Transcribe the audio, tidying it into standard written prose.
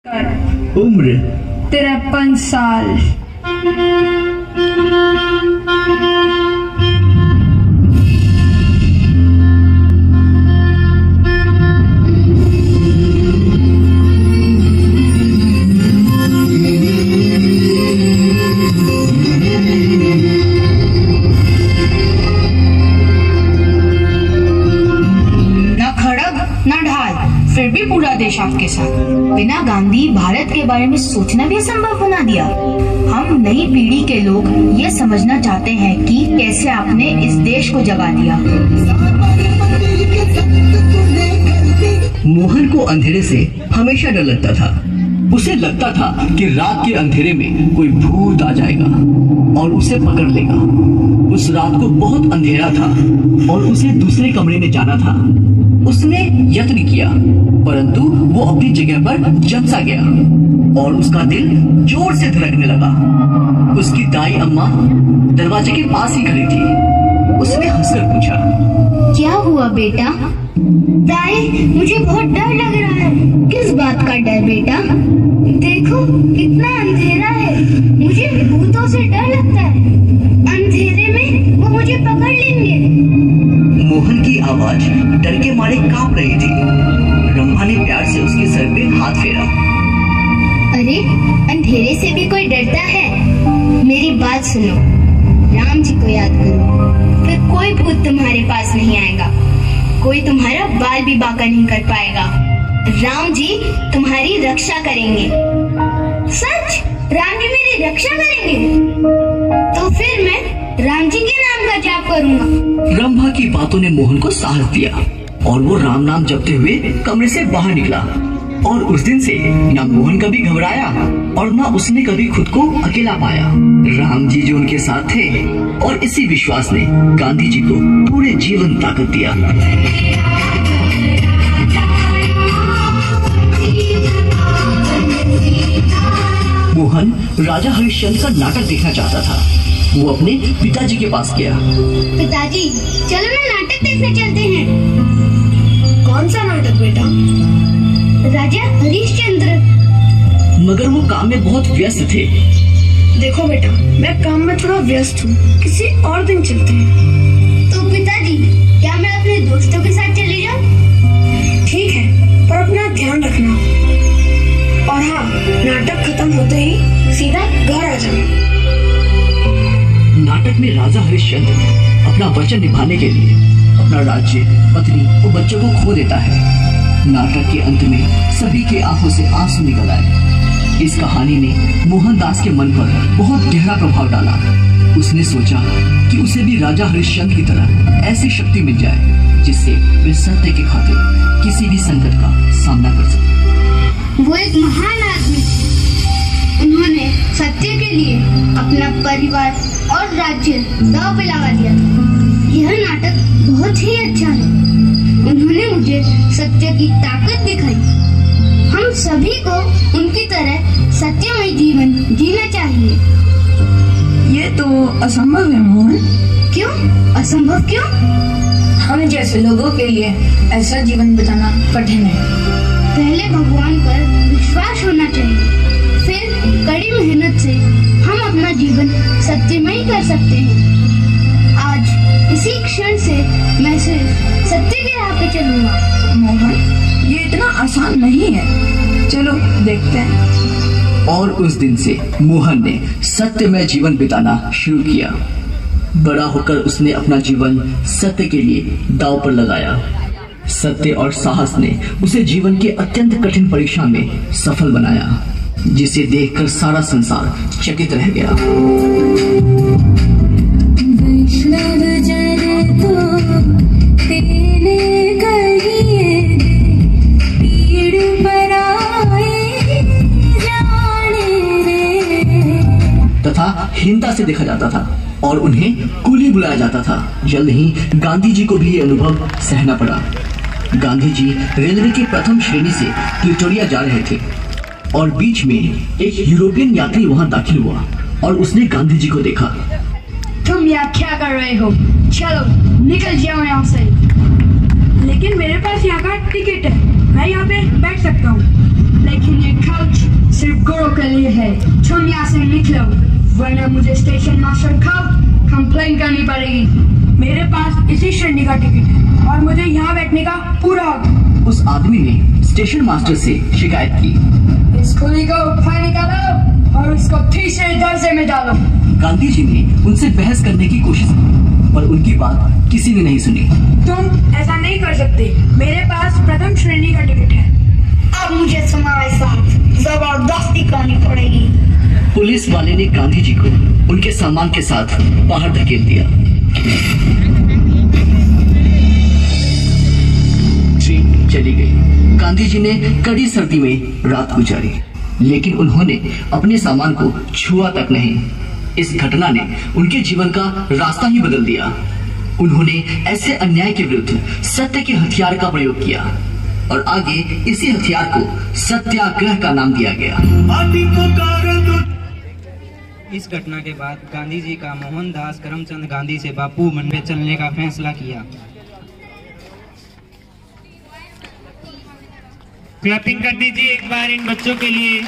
उम्र 53 साल। फिर भी पूरा देश आपके साथ। बिना गांधी भारत के बारे में सोचना भी असंभव बना दिया। हम नई पीढ़ी के लोग ये समझना चाहते हैं कि कैसे आपने इस देश को जगा दिया। मोहन को अंधेरे से हमेशा डर लगता था। उसे लगता था कि रात के अंधेरे में कोई भूत आ जाएगा और उसे पकड़ लेगा। उस रात को बहुत अंधेरा था और उसे दूसरे कमरे में जाना था। उसने यत्न किया परंतु वो अपनी जगह पर जम सा गया और उसका दिल जोर से धड़कने लगा। उसकी दाई अम्मा दरवाजे के पास ही खड़ी थी। उसने हंसकर पूछा, क्या हुआ बेटा? दाई, मुझे बहुत डर लग रहा है। किस बात का डर बेटा? देखो कितना अंधेरा है। मुझे भूतों से डर लगता है। अंधेरे में वो मुझे पकड़ लेंगे। मोहन की आवाज डर के मारे कांप रही थी। रंभा ने प्यार से उसके सर पे हाथ फेरा। अरे, अंधेरे से भी कोई डरता है? मेरी बात सुनो, राम जी को याद करो, फिर कोई भूत तुम्हारे पास नहीं आएगा। कोई तुम्हारा बाल भी बांका नहीं कर पाएगा। राम जी तुम्हारी रक्षा करेंगे। सच? राम जी मेरी रक्षा करेंगे? तो फिर मैं राम जी के नाम का जाप करूंगा। रंभा की बातों ने मोहन को साहस दिया और वो राम नाम जपते हुए कमरे से बाहर निकला। और उस दिन से न मोहन कभी घबराया और न उसने कभी खुद को अकेला पाया। राम जी जो उनके साथ थे और इसी विश्वास ने गांधी जी को पूरे जीवन ताकत दिया। मोहन राजा हरिश्चंद्र का नाटक देखना चाहता था। वो अपने पिताजी के पास गया। पिताजी, चलो ना नाटक देखने चलते हैं। कौन सा नाटक बेटा? राजा हरिश्चंद्र। मगर वो काम में बहुत व्यस्त थे। देखो बेटा, मैं काम में थोड़ा व्यस्त हूँ, किसी और दिन चलते हैं। तो पिताजी, क्या मैं अपने दोस्तों के साथ चले जाऊँ? ठीक है, पर अपना ध्यान रखना। और हाँ, नाटक खत्म होते ही सीधा घर आ जाना। नाटक में राजा हरिश्चंद्र अपना वचन निभाने के लिए अपना राज्य, पत्नी और बच्चों को खो देता है। नाटक के अंत में सभी के आंखों से आंसू निकल आए। इस कहानी ने मोहनदास के मन पर बहुत गहरा प्रभाव डाला। उसने सोचा कि उसे भी राजा हरिश्चंद्र की तरह ऐसी शक्ति मिल जाए जिससे वे सत्य के खातिर किसी भी संकट का सामना कर सके। वो एक महान आदमी थे। उन्होंने सत्य के लिए अपना परिवार और राज्य दांव पे लगा दिया था। यह नाटक बहुत ही अच्छा है। उन्होंने मुझे सत्य की ताकत दिखाई। हम सभी को उनकी तरह सत्यमय जीवन जीना चाहिए। ये तो असंभव है मोहन। क्यों असंभव? क्यों? हम जैसे लोगों के लिए ऐसा जीवन बिताना कठिन है। पहले भगवान पर विश्वास होना चाहिए, फिर कड़ी मेहनत से हम अपना जीवन सत्यमय कर सकते हैं। आज इसी क्षण से मैं सिर्फ सत्य के राह पे चलूंगा। मोहन, ये इतना आसान नहीं है। चलो देखते हैं। और उस दिन से मोहन ने सत्यमय जीवन बिताना शुरू किया। बड़ा होकर उसने अपना जीवन सत्य के लिए दांव पर लगाया। सत्य और साहस ने उसे जीवन के अत्यंत कठिन परीक्षा में सफल बनाया, जिसे देखकर सारा संसार चकित रह गया। तथा हिंसा से देखा जाता था और उन्हें कूली बुलाया जाता था। जल्द ही गांधी जी को भी ये अनुभव सहना पड़ा। गांधी जी रेलवे की प्रथम श्रेणी से प्रिटोरिया जा रहे थे और बीच में एक यूरोपियन यात्री वहां दाखिल हुआ और उसने गांधी जी को देखा। तुम यहाँ क्या कर रहे हो? चलो निकल जाओ यहाँ से। लेकिन मेरे पास यहाँ का टिकट है, मैं यहाँ पे बैठ सकता हूँ। लेकिन ये लिए है। तुम यहाँ से निकलो, वरना मुझे स्टेशन मास्टर को कंप्लेन करनी पड़ेगी। मेरे पास इसी श्रेणी का टिकट है और मुझे यहाँ बैठने का पूरा हक। उस आदमी ने स्टेशन मास्टर से शिकायत की। इस कुली को बाहर निकालो और उसको तीसरे दर्जे में डालो। गांधी जी ने उनसे बहस करने की कोशिश की, पर उनकी बात किसी ने नहीं सुनी। तुम ऐसा नहीं कर सकते, मेरे पास प्रथम श्रेणी का टिकट है। अब मुझे तुम्हारे साथ जबरदस्ती करनी पड़ेगी। पुलिस वाले ने गांधी जी को उनके सामान के साथ बाहर धकेल दिया। ट्रेन चली गई। गांधी जी ने कड़ी सर्दी में रात गुजारी, लेकिन उन्होंने अपने सामान को छुआ तक नहीं। इस घटना ने उनके जीवन का रास्ता ही बदल दिया। उन्होंने ऐसे अन्याय के विरुद्ध सत्य के हथियार का प्रयोग किया और आगे इसी हथियार को सत्याग्रह का नाम दिया गया। इस घटना के बाद गांधी जी का मोहनदास करमचंद गांधी से बापू मन में चलने का फैसला किया। क्लैपिंग कर दीजिए एक बार इन बच्चों के लिए।